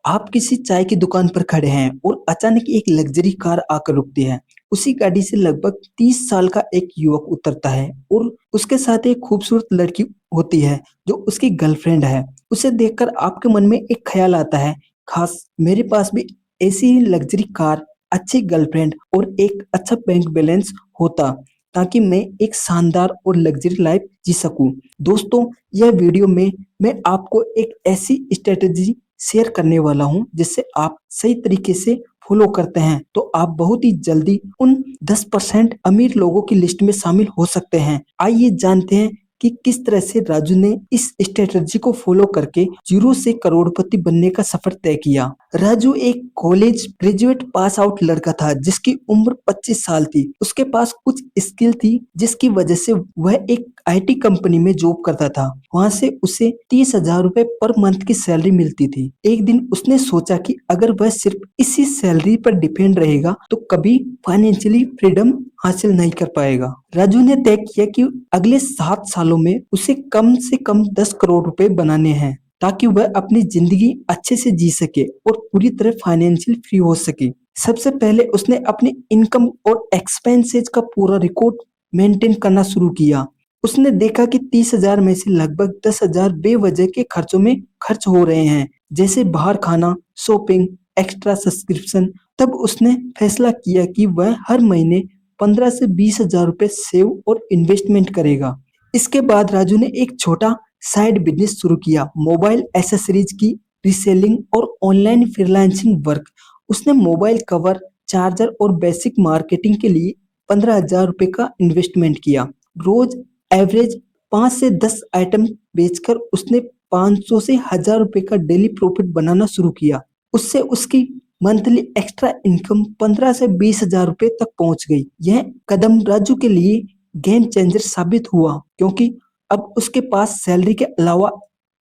आप किसी चाय की दुकान पर खड़े हैं और अचानक एक लग्जरी कार आकर रुकती है। उसी गाड़ी से लगभग 30 साल का एक युवक उतरता है और उसके साथ एक खूबसूरत लड़की होती है जो उसकी गर्लफ्रेंड है। उसे देखकर आपके मन में एक ख्याल आता है, खास मेरे पास भी ऐसी ही लग्जरी कार, अच्छी गर्लफ्रेंड और एक अच्छा बैंक बैलेंस होता ताकि मैं एक शानदार और लग्जरी लाइफ जी सकूं। दोस्तों, यह वीडियो में मैं आपको एक ऐसी स्ट्रेटजी शेयर करने वाला हूं जिससे आप सही तरीके से फॉलो करते हैं तो आप बहुत ही जल्दी उन 10% अमीर लोगों की लिस्ट में शामिल हो सकते हैं। आइए जानते हैं कि किस तरह से राजू ने इस स्ट्रेटजी को फॉलो करके जीरो से करोड़पति बनने का सफर तय किया। राजू एक कॉलेज ग्रेजुएट पास आउट लड़का था जिसकी उम्र 25 साल थी। उसके पास कुछ स्किल थी जिसकी वजह से वह एक आईटी कंपनी में जॉब करता था। वहां से उसे 30,000 रुपए पर मंथ की सैलरी मिलती थी। एक दिन उसने सोचा कि अगर वह सिर्फ इसी सैलरी पर डिपेंड रहेगा तो कभी फाइनेंशियली फ्रीडम हासिल नहीं कर पाएगा। राजू ने तय किया कि अगले 7 सालों में उसे कम से कम 10 करोड़ रुपए बनाने हैं ताकि वह अपनी जिंदगी अच्छे से जी सके और पूरी तरह फाइनेंशियल फ्री हो सके। सबसे पहले उसने अपनी इनकम और एक्सपेंसेस का पूरा रिकॉर्ड मेंटेन करना शुरू किया। उसने देखा कि 30,000 में से लगभग 10,000 बेवजह के खर्चों में खर्च हो रहे हैं, जैसे बाहर खाना, शॉपिंग, एक्स्ट्रा सब्सक्रिप्शन। तब उसने फैसला किया कि वह हर महीने 15 से 20,000 रुपए सेव और इन्वेस्टमेंट करेगा। इसके बाद राजू ने एक छोटा साइड बिजनेस शुरू किया, मोबाइल एसेसरीज की रीसेलिंग और ऑनलाइन फ्रीलांसिंग वर्क। उसने मोबाइल कवर, चार्जर और बेसिक मार्केटिंग के लिए 15,000 रुपए का इन्वेस्टमेंट किया। रोज एवरेज 5 से 10 आइटम बेचकर उसने 500 से 1,000 रुपए का डेली प्रॉफिट बनाना शुरू किया। उससे उसकी मंथली एक्स्ट्रा इनकम 15 से 20,000 रुपए तक पहुंच गई। यह कदम राजू के लिए गेम चेंजर साबित हुआ क्योंकि अब उसके पास सैलरी के अलावा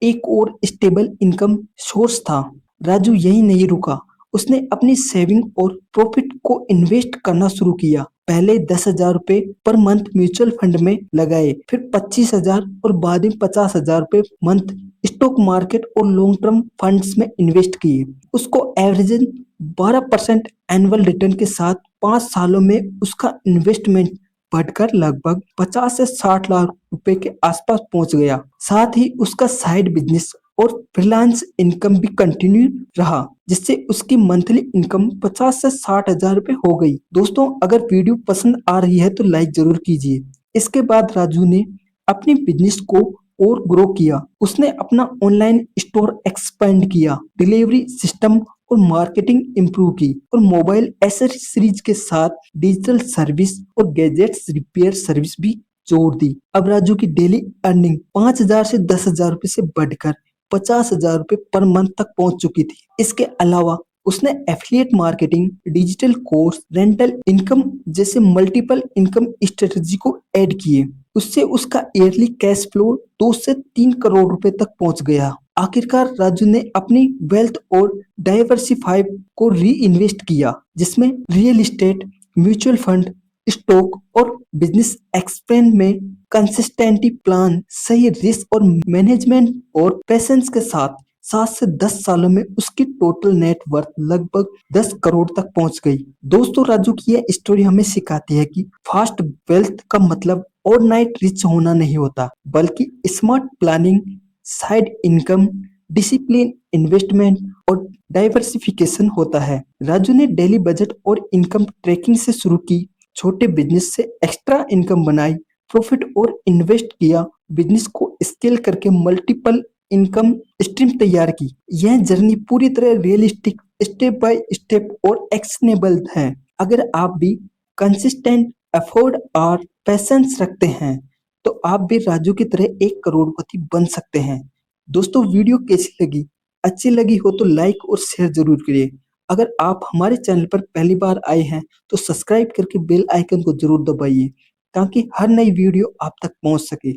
एक और स्टेबल इनकम सोर्स था। राजू यही नहीं रुका, उसने अपनी सेविंग और प्रॉफिट को इन्वेस्ट करना शुरू किया। पहले 10,000 रुपए पर मंथ म्यूचुअल फंड में लगाए, फिर 25,000 और बाद में 50,000 रुपए मंथ स्टॉक मार्केट और लॉन्ग टर्म फंड्स में इन्वेस्ट किए। उसको एवरेज 12% एनुअल रिटर्न के साथ 5 सालों में उसका इन्वेस्टमेंट बढ़कर लगभग 50 से 60 लाख रुपए के आसपास पहुंच गया। साथ ही उसका साइड बिजनेस और फ्रीलांस इनकम भी कंटिन्यू रहा, जिससे उसकी मंथली इनकम 50 से 60,000 रुपए हो गई। दोस्तों, अगर वीडियो पसंद आ रही है तो लाइक जरूर कीजिए। इसके बाद राजू ने अपनी बिजनेस को और ग्रो किया। उसने अपना ऑनलाइन स्टोर एक्सपेंड किया, डिलीवरी सिस्टम और मार्केटिंग इंप्रूव की और मोबाइल एसेसरीज के साथ डिजिटल सर्विस और गैजेट्स रिपेयर सर्विस भी जोड़ दी। अब राजू की डेली अर्निंग 5,000 से 10,000 रुपए से बढ़कर 50,000 रुपए पर मंथ तक पहुंच चुकी थी। इसके अलावा उसने affiliate marketing, digital course, rental income जैसे मल्टीपल इनकम स्ट्रेटजी को ऐड किए। उससे उसका ईयरली कैश फ्लो 2 से 3 करोड़ रुपए तक पहुंच गया। आखिरकार राजू ने अपनी वेल्थ और डाइवर्सिफाई को री इन्वेस्ट किया, जिसमें real estate, mutual fund, stock और बिजनेस एक्सपेंड में कंसिस्टेंटी प्लान, सही रिस्क और मैनेजमेंट और पेशेंस के साथ 7 से 10 सालों में उसकी टोटल नेट वर्थ लगभग 10 करोड़ तक पहुंच गई। दोस्तों, राजू की यह स्टोरी हमें सिखाती है कि फास्ट वेल्थ का मतलब ओवरनाइट रिच होना नहीं होता, बल्कि smart planning, side income, discipline investment और डाइवर्सिफिकेशन होता है। राजू ने डेली बजट और इनकम ट्रैकिंग से शुरू की, छोटे बिजनेस से एक्स्ट्रा इनकम बनाई, प्रॉफिट और इन्वेस्ट किया, बिजनेस को स्केल करके मल्टीपल इनकम स्ट्रीम तैयार की। यह जर्नी पूरी तरह रियलिस्टिक, स्टेप बाय स्टेप और एक्शनेबल है। अगर आप भी कंसिस्टेंट, एफर्ट और पेशेंस रखते हैं तो आप भी राजू की तरह एक करोड़पति बन सकते हैं। दोस्तों, वीडियो कैसी लगी? अच्छी लगी हो तो लाइक और शेयर जरूर करिए। अगर आप हमारे चैनल पर पहली बार आए हैं तो सब्सक्राइब करके बेल आइकन को जरूर दबाइए ताकि हर नई वीडियो आप तक पहुंच सके।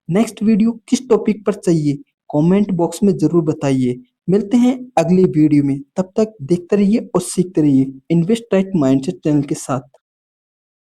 नेक्स्ट वीडियो किस टॉपिक पर चाहिए कमेंट बॉक्स में जरूर बताइए। मिलते हैं अगली वीडियो में, तब तक देखते रहिए और सीखते रहिए इन्वेस्ट राइट माइंडसेट चैनल के साथ।